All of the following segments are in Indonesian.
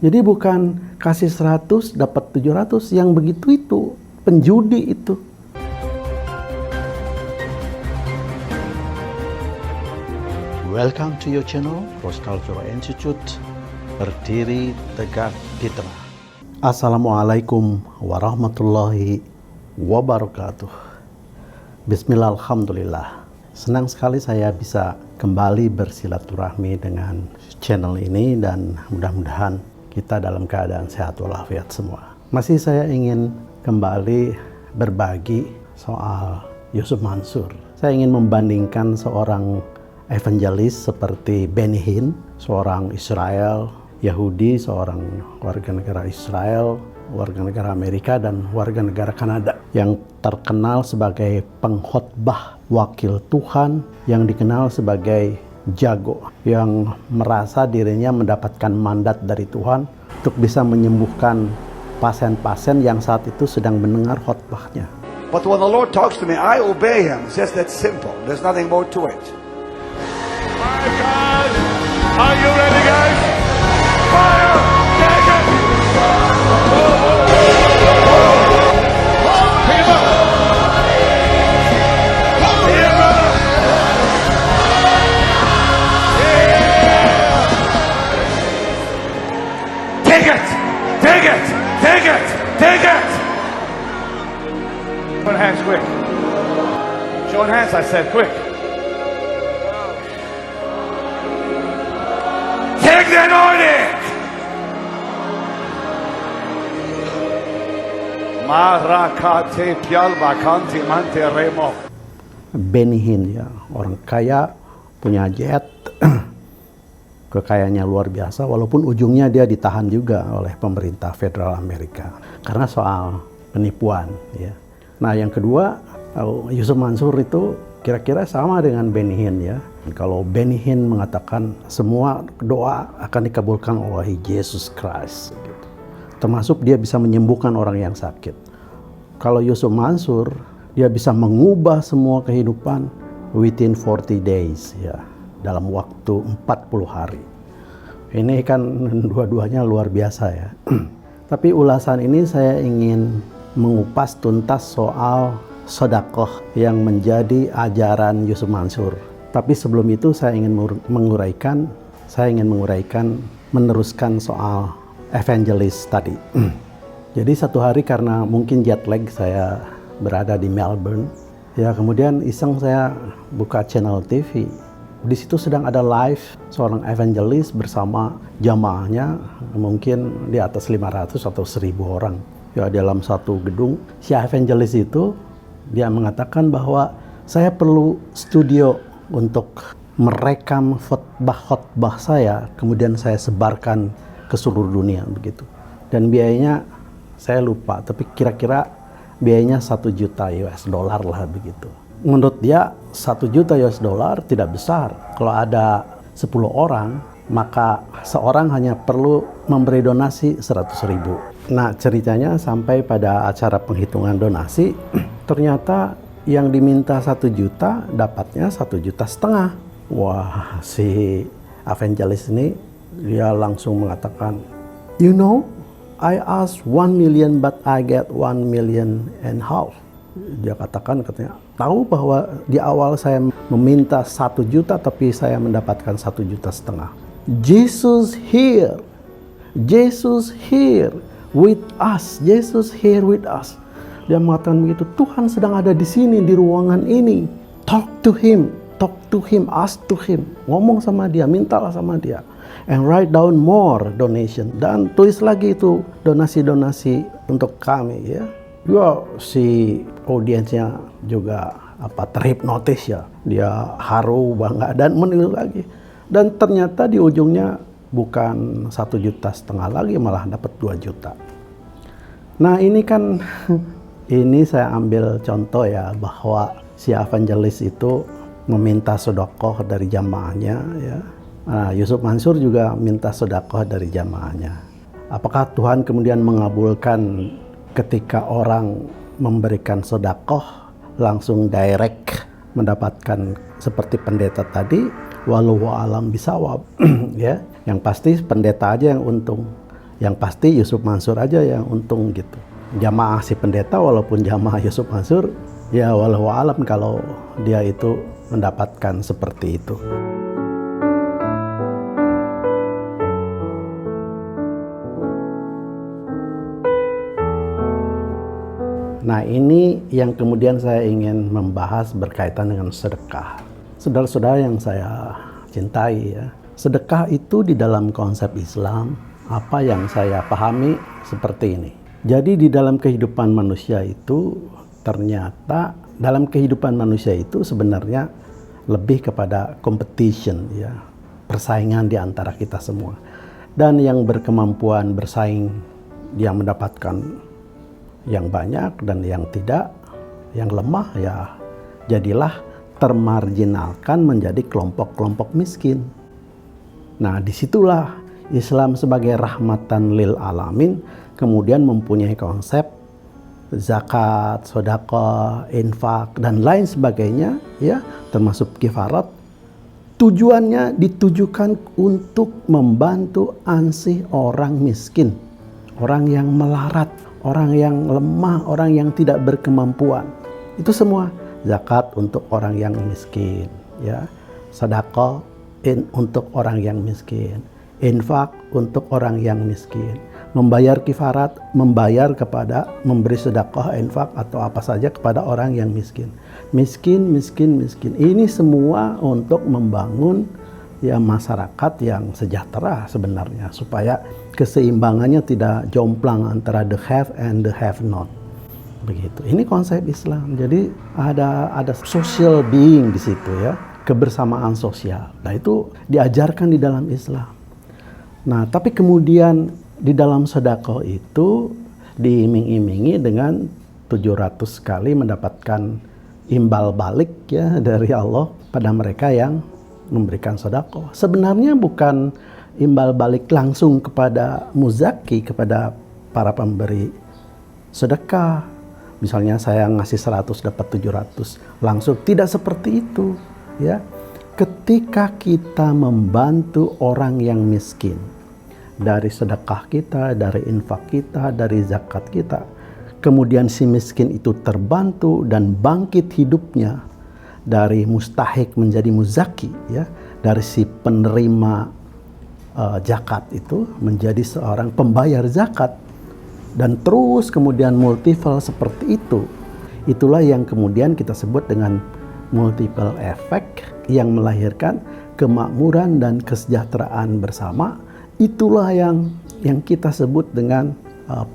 Jadi bukan kasih 100 dapat 700, yang begitu itu penjudi itu. Welcome to your channel, Cross Cultural Institute, berdiri tegak di tengah. Assalamualaikum warahmatullahi wabarakatuh. Bismillah, alhamdulillah. Senang sekali saya bisa kembali bersilaturahmi dengan channel ini dan mudah-mudahan kita dalam keadaan sehat walafiat semua. Masih saya ingin kembali berbagi soal Yusuf Mansur. Saya ingin membandingkan seorang evangelis seperti Benny Hinn, seorang Israel, Yahudi, seorang warga negara Israel, warga negara Amerika, dan warga negara Kanada yang terkenal sebagai pengkhotbah wakil Tuhan, yang dikenal sebagai jago, yang merasa dirinya mendapatkan mandat dari Tuhan untuk bisa menyembuhkan pasien-pasien yang saat itu sedang mendengar khotbahnya. But when the Lord talks to me, I obey Him. It's just that simple. There's nothing more to it. My God, are you ready, guys? Fire! Take it! Pick him up! Yeah, brother! Yeah! Take it! Take it! Take it! Take it! Show hands quick. Show hands, I said, quick. Take the anointing! Marakate pialbakanti mante remo. Benny Hinn, ya, orang kaya, punya jet, kekayaannya luar biasa, walaupun ujungnya dia ditahan juga oleh pemerintah federal Amerika karena soal penipuan, ya. Nah, yang kedua, Yusuf Mansur itu kira-kira sama dengan Benny Hinn, ya. Kalau Benny Hinn mengatakan semua doa akan dikabulkan oleh Yesus Kristus, gitu. Termasuk dia bisa menyembuhkan orang yang sakit. Kalau Yusuf Mansur, dia bisa mengubah semua kehidupan within 40 days, ya, dalam waktu 40 hari. Ini kan dua-duanya luar biasa, ya. Tapi ulasan ini saya ingin mengupas tuntas soal sedekah yang menjadi ajaran Yusuf Mansur. Tapi sebelum itu saya ingin meneruskan soal evangelis tadi. Jadi satu hari karena mungkin jet lag saya berada di Melbourne, ya, kemudian iseng saya buka channel TV. Di situ sedang ada live seorang evangelis bersama jamaahnya, mungkin di atas 500 atau 1000 orang. Ya, dalam satu gedung, si evangelis itu dia mengatakan bahwa saya perlu studio untuk merekam khotbah saya, kemudian saya sebarkan ke seluruh dunia begitu. Dan biayanya saya lupa, tapi kira-kira biayanya 1 juta US dollar lah begitu. Menurut dia 1 juta US dollar tidak besar. Kalau ada 10 orang, maka seorang hanya perlu memberi donasi 100.000. Nah, ceritanya sampai pada acara penghitungan donasi, ternyata yang diminta 1 juta dapatnya 1,5 juta. Wah, si evangelis ini dia langsung mengatakan, "You know, I asked 1 million but I get 1,5 million." Dia katanya, tahu bahwa di awal saya meminta 1 juta tapi saya mendapatkan 1,5 juta. Jesus here. Jesus here with us. Jesus here with us. Dia mengatakan begitu, Tuhan sedang ada di sini, di ruangan ini. Talk to him, ask to him. Ngomong sama dia, mintalah sama dia. And write down more donation. Dan tulis lagi itu donasi-donasi untuk kami, ya. Juga si audiensnya juga terhipnotis, ya. Dia haru, bangga, dan meniru lagi. Dan ternyata di ujungnya bukan 1,5 juta lagi, malah dapat 2 juta. Nah, ini kan ini saya ambil contoh, ya, bahwa si evangelis itu meminta sedekah dari jamaahnya, ya. Nah, Yusuf Mansur juga minta sedekah dari jamaahnya. Apakah Tuhan kemudian mengabulkan ketika orang memberikan sedekah langsung direct mendapatkan seperti pendeta tadi? Wallahu alam bisawab. Ya, yang pasti pendeta aja yang untung. Yang pasti Yusuf Mansur aja yang untung gitu. Jamaah si pendeta walaupun jamaah Yusuf Mansur, ya walau alam kalau dia itu mendapatkan seperti itu. Nah, ini yang kemudian saya ingin membahas berkaitan dengan sedekah. Saudara-saudara yang saya cintai ya, sedekah itu di dalam konsep Islam, apa yang saya pahami seperti ini. Jadi di dalam kehidupan manusia itu, ternyata dalam kehidupan manusia itu sebenarnya lebih kepada competition ya, persaingan di antara kita semua. Dan yang berkemampuan bersaing, dia mendapatkan yang banyak, dan yang tidak, yang lemah ya jadilah termarginalkan menjadi kelompok-kelompok miskin. Nah, disitulah Islam sebagai rahmatan lil alamin kemudian mempunyai konsep zakat, sedekah, infak dan lain sebagainya ya, termasuk kifarat. Tujuannya ditujukan untuk membantu ansih orang miskin, orang yang melarat, orang yang lemah, orang yang tidak berkemampuan. Itu semua zakat untuk orang yang miskin, ya. Sedekah untuk orang yang miskin, infak untuk orang yang miskin, membayar kifarat, memberi sedekah, infak atau apa saja kepada orang yang miskin. Miskin. Ini semua untuk membangun ya masyarakat yang sejahtera sebenarnya, supaya keseimbangannya tidak jomplang antara the have and the have not. Begitu. Ini konsep Islam. Jadi ada social being di situ ya, kebersamaan sosial. Nah, itu diajarkan di dalam Islam. Nah, tapi kemudian di dalam sedekah itu diiming-imingi dengan 700 kali mendapatkan imbal balik ya dari Allah pada mereka yang memberikan sedekah. Sebenarnya bukan imbal balik langsung kepada muzaki, kepada para pemberi sedekah. Misalnya saya ngasih 100 dapat 700 langsung, tidak seperti itu ya. Ketika kita membantu orang yang miskin dari sedekah kita, dari infak kita, dari zakat kita, kemudian si miskin itu terbantu dan bangkit hidupnya dari mustahik menjadi muzaki ya, dari si penerima zakat itu menjadi seorang pembayar zakat, dan terus kemudian multiple seperti itu. Itulah yang kemudian kita sebut dengan multiple effect yang melahirkan kemakmuran dan kesejahteraan bersama. Itulah yang kita sebut dengan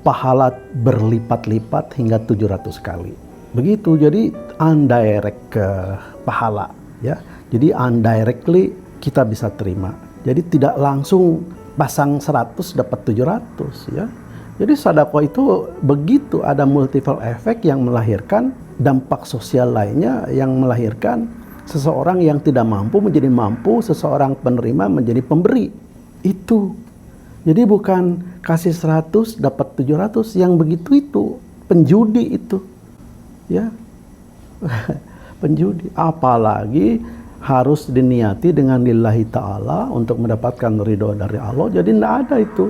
pahala berlipat-lipat hingga 700 kali. Begitu, jadi indirect ke pahala ya. Jadi indirectly kita bisa terima. Jadi tidak langsung pasang 100 dapat 700 ya. Jadi sedekah itu begitu, ada multiple effect yang melahirkan dampak sosial lainnya, yang melahirkan seseorang yang tidak mampu menjadi mampu, seseorang penerima menjadi pemberi. Itu. Jadi bukan kasih 100 dapat 700 yang begitu, itu penjudi itu. Ya. Penjudi, apalagi harus diniati dengan lillahi ta'ala untuk mendapatkan ridho dari Allah. Jadi tidak ada itu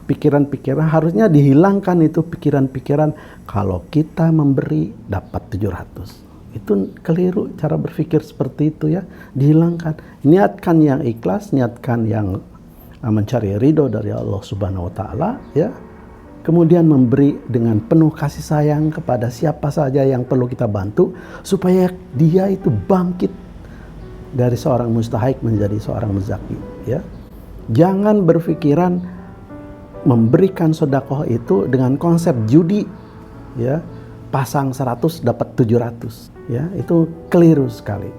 pikiran-pikiran, harusnya dihilangkan itu pikiran-pikiran kalau kita memberi dapat 700. Itu keliru cara berpikir seperti itu ya, dihilangkan. Niatkan yang ikhlas, niatkan yang mencari ridho dari Allah Subhanahu wa taala ya. Kemudian memberi dengan penuh kasih sayang kepada siapa saja yang perlu kita bantu, supaya dia itu bangkit dari seorang mustahik menjadi seorang muzaki ya. Jangan berpikiran memberikan sedekah itu dengan konsep judi ya, pasang 100 dapat 700 ya, itu keliru sekali.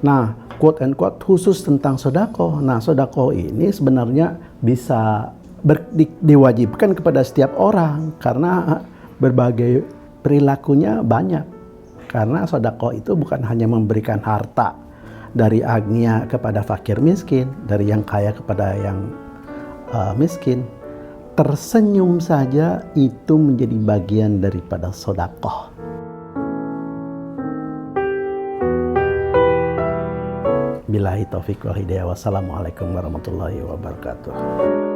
Nah, quote and quote khusus tentang sedekah. Nah, sedekah ini sebenarnya bisa diwajibkan kepada setiap orang karena berbagai perilakunya banyak. Karena sedekah itu bukan hanya memberikan harta dari agnia kepada fakir miskin, dari yang kaya kepada yang miskin. Tersenyum saja itu menjadi bagian daripada sedekah. Billahi taufiq wal hidayah. Wassalamualaikum warahmatullahi wabarakatuh.